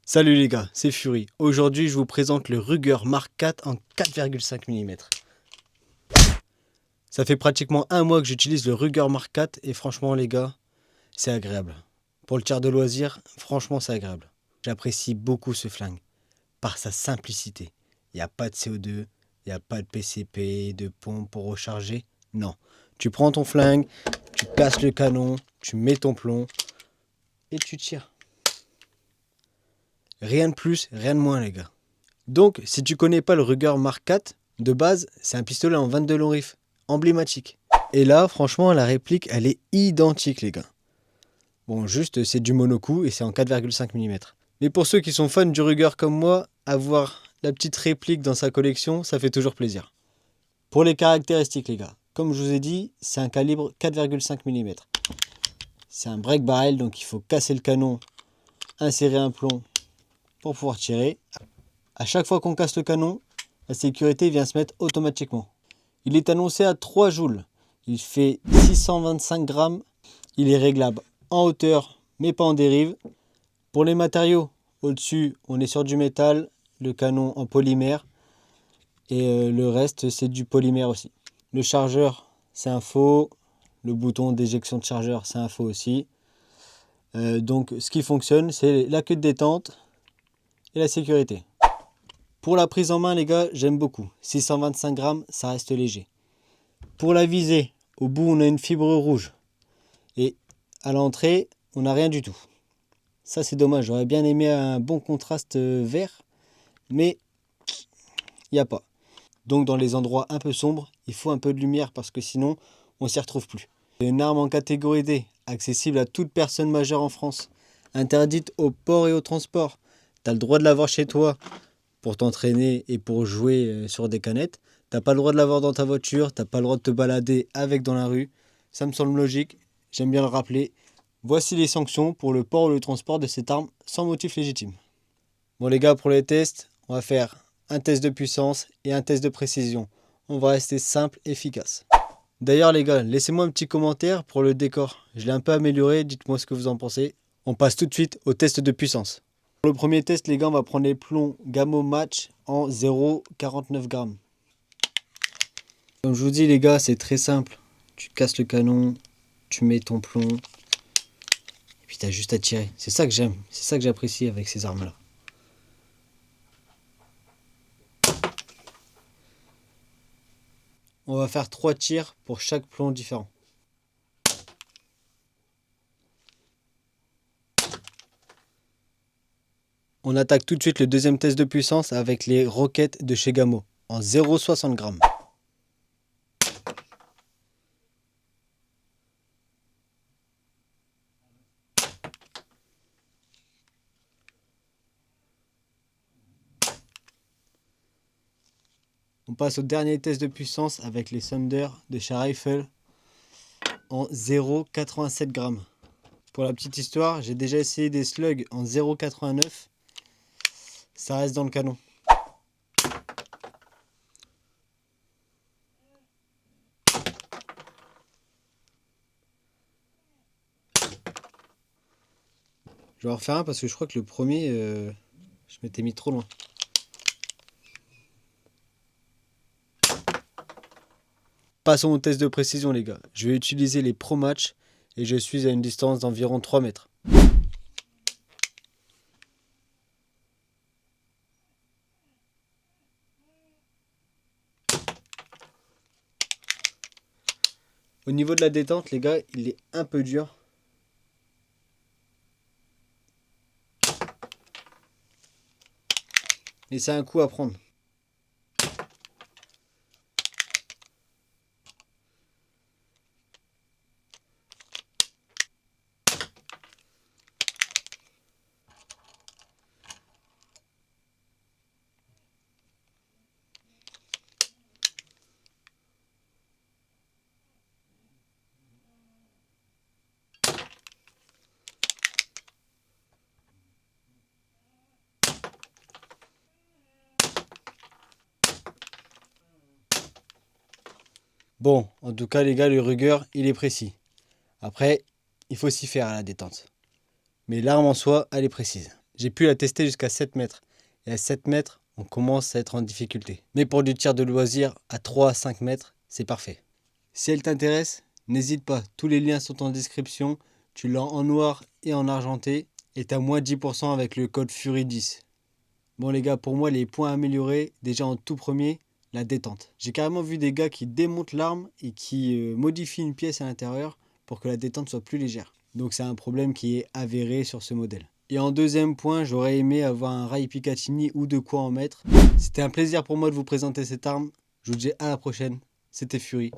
Salut les gars, c'est Fury. Aujourd'hui, je vous présente le Ruger Mark IV en 4,5 mm. Ça fait pratiquement un mois que j'utilise le Ruger Mark IV et franchement les gars, c'est agréable. Pour le tir de loisir, franchement c'est agréable. J'apprécie beaucoup ce flingue par sa simplicité. Il n'y a pas de CO2, il n'y a pas de PCP, de pompe pour recharger. Non, tu prends ton flingue, tu casses le canon, tu mets ton plomb et tu tires. Rien de plus, rien de moins les gars. Donc, si tu connais pas le Ruger Mark IV, de base, c'est un pistolet en 22 long rifle, emblématique. Et là, franchement, la réplique, elle est identique, les gars. Bon, juste, c'est du monocoup et c'est en 4,5 mm. Mais pour ceux qui sont fans du Ruger comme moi, avoir la petite réplique dans sa collection, ça fait toujours plaisir. Pour les caractéristiques, les gars, comme je vous ai dit, c'est un calibre 4,5 mm. C'est un break barrel, donc il faut casser le canon, insérer un plomb pour pouvoir tirer. À chaque fois qu'on casse le canon, la sécurité vient se mettre automatiquement. Il est annoncé à 3 joules. Il fait 625 grammes. Il est réglable en hauteur, mais pas en dérive. Pour les matériaux, au-dessus, on est sur du métal, le canon en polymère. Et le reste, c'est du polymère aussi. Le chargeur, c'est un faux. Le bouton d'éjection de chargeur, c'est un faux aussi. Donc, ce qui fonctionne, c'est la queue de détente et la sécurité. Pour la prise en main, les gars, j'aime beaucoup. 625 grammes, ça reste léger. Pour la visée, au bout, on a une fibre rouge. Et à l'entrée, on n'a rien du tout. Ça, c'est dommage. J'aurais bien aimé un bon contraste vert, mais il n'y a pas. Donc, dans les endroits un peu sombres, il faut un peu de lumière parce que sinon, on ne s'y retrouve plus. C'est une arme en catégorie D, accessible à toute personne majeure en France. Interdite au port et au transport. Tu as le droit de l'avoir chez toi pour t'entraîner et pour jouer sur des canettes. T'as pas le droit de l'avoir dans ta voiture, t'as pas le droit de te balader avec dans la rue. Ça me semble logique, j'aime bien le rappeler. Voici les sanctions pour le port ou le transport de cette arme sans motif légitime. Bon les gars, pour les tests, on va faire un test de puissance et un test de précision. On va rester simple et efficace. D'ailleurs les gars, laissez-moi un petit commentaire pour le décor. Je l'ai un peu amélioré, dites-moi ce que vous en pensez. On passe tout de suite au test de puissance. Pour le premier test, les gars, on va prendre les plombs Gamo Match en 0,49 grammes. Comme je vous dis, les gars, c'est très simple. Tu casses le canon, tu mets ton plomb, et puis tu as juste à tirer. C'est ça que j'aime, c'est ça que j'apprécie avec ces armes-là. On va faire 3 tirs pour chaque plomb différent. On attaque tout de suite le deuxième test de puissance avec les roquettes de chez Gamo en 0,60 grammes. On passe au dernier test de puissance avec les Thunder de chez Rifle en 0,87 grammes. Pour la petite histoire, j'ai déjà essayé des slugs en 0,89. Ça reste dans le canon. Je vais en refaire un parce que je crois que le premier, je m'étais mis trop loin. Passons au test de précision les gars. Je vais utiliser les Pro Match et je suis à une distance d'environ 3 mètres. Au niveau de la détente les gars, il est un peu dur. Et c'est un coup à prendre. Bon, en tout cas les gars, le Ruger, il est précis. Après, il faut s'y faire à la détente. Mais l'arme en soi, elle est précise. J'ai pu la tester jusqu'à 7 mètres. Et à 7 mètres, on commence à être en difficulté. Mais pour du tir de loisir, à 3 à 5 mètres, c'est parfait. Si elle t'intéresse, n'hésite pas. Tous les liens sont en description. Tu l'as en noir et en argenté. Et tu as moins 10% avec le code FURY10. Bon les gars, pour moi, les points améliorés, déjà en tout premier, la détente. J'ai carrément vu des gars qui démontent l'arme et qui modifient une pièce à l'intérieur pour que la détente soit plus légère. Donc c'est un problème qui est avéré sur ce modèle. Et en deuxième point, j'aurais aimé avoir un rail Picatinny ou de quoi en mettre. C'était un plaisir pour moi de vous présenter cette arme. Je vous dis à la prochaine. C'était Fury.